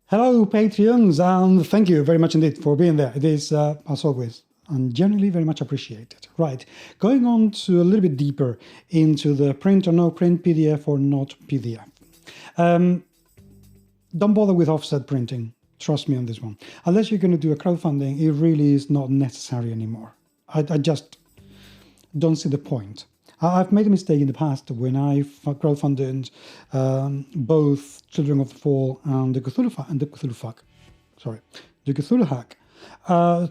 Hello, Patreons, and thank you very much indeed for being there. It is, as always, and genuinely very much appreciated. Right, going on to a little bit deeper into the print or no print, PDF or not PDF. Don't bother with offset printing. Trust me on this one. Unless you're going to do a crowdfunding, it really is not necessary anymore. I just don't see the point. I've made a mistake in the past when I crowdfunded both Children of the Fall and the Cthulhu hack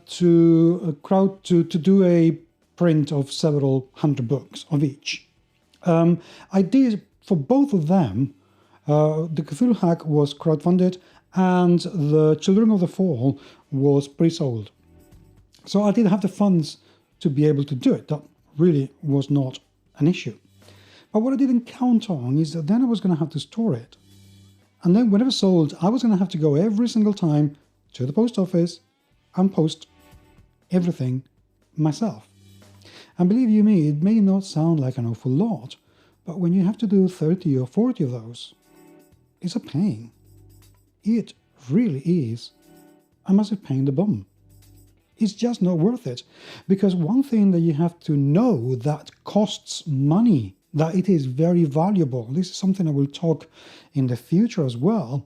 to do a print of several hundred books of each. I did for both of them. The Cthulhu hack was crowdfunded, and the Children of the Fall was pre-sold. So I did have the funds to be able to do it. That really was not an issue. But what I didn't count on is that then I was going to have to store it. And then whenever sold, I was going to have to go every single time to the post office and post everything myself. And believe you me, it may not sound like an awful lot, but when you have to do 30 or 40 of those, it's a pain. It really is a massive pain in the bum. It's just not worth it, because one thing that you have to know that costs money, that it is very valuable, this is something I will talk in the future as well,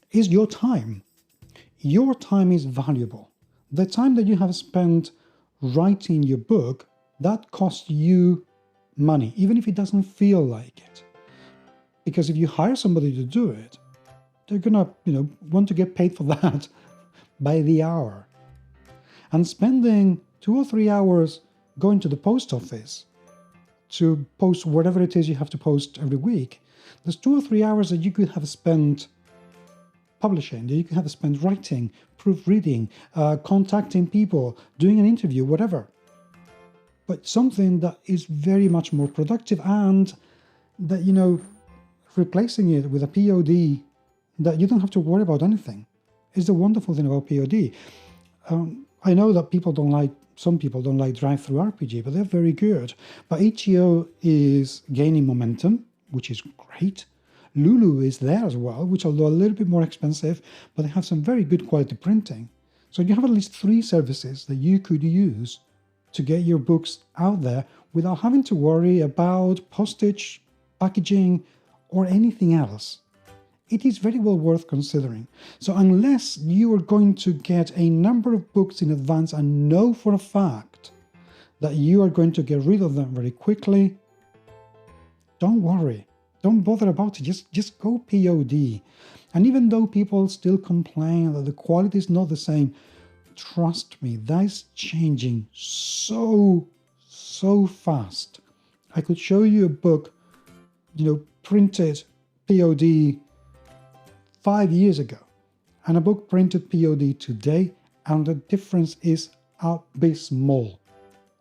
is your time. Your time is valuable. The time that you have spent writing your book, that costs you money, even if it doesn't feel like it. Because if you hire somebody to do it, they're gonna, want to get paid for that by the hour. And spending 2 or 3 hours going to the post office to post whatever it is you have to post every week, there's 2 or 3 hours that you could have spent publishing, that you could have spent writing, proofreading, contacting people, doing an interview, whatever. But something that is very much more productive, and that, replacing it with a POD that you don't have to worry about anything is the wonderful thing about POD. I know that some people don't like drivethrurpg, but they're very good. But itch.io is gaining momentum, which is great. Lulu is there as well, which although a little bit more expensive, but they have some very good quality printing. So you have at least 3 services that you could use to get your books out there without having to worry about postage, packaging, or anything else. It is very well worth considering. So unless you are going to get a number of books in advance and know for a fact that you are going to get rid of them very quickly, don't worry. Don't bother about it. Just go POD. And even though people still complain that the quality is not the same, trust me, that is changing so fast. I could show you a book, printed POD 5 years ago, and a book printed POD today, and the difference is abysmal.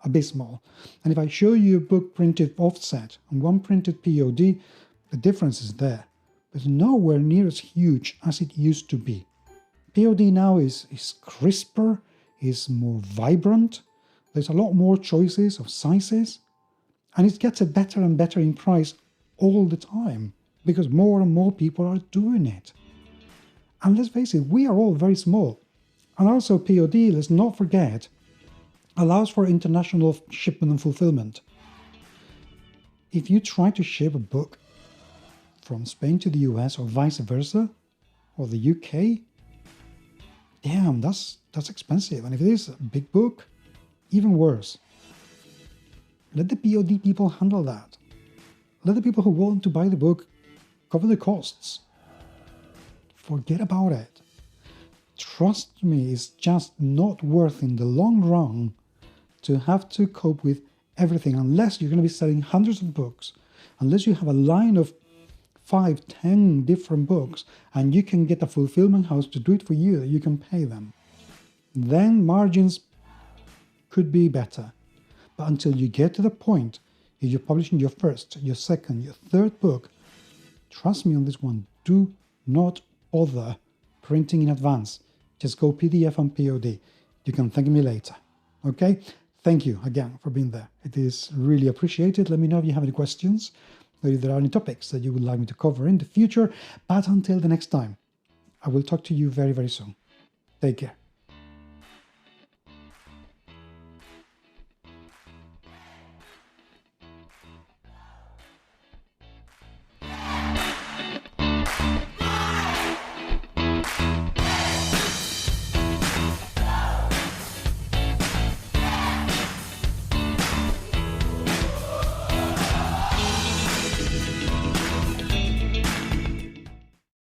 And if I show you a book printed offset and one printed POD, the difference is there, but nowhere near as huge as it used to be. POD now is crisper, is more vibrant, there's a lot more choices of sizes, and it gets better and better in price all the time, because more and more people are doing it. And let's face it, we are all very small. And also POD, let's not forget, allows for international shipment and fulfillment. If you try to ship a book from Spain to the US or vice versa, or the UK, damn, that's expensive. And if it is a big book, even worse. Let the POD people handle that. Let the people who want to buy the book cover the costs. Forget about it. Trust me, it's just not worth in the long run to have to cope with everything, unless you're going to be selling hundreds of books, unless you have a line of 5, 10 different books, and you can get a fulfillment house to do it for you, that you can pay them. Then margins could be better. But until you get to the point, if you're publishing your first, your second, your third book, trust me on this one, do not bother printing in advance. Just go PDF and POD. You can thank me later. Okay? Thank you again for being there. It is really appreciated. Let me know if you have any questions, or if there are any topics that you would like me to cover in the future. But until the next time, I will talk to you very, very soon. Take care.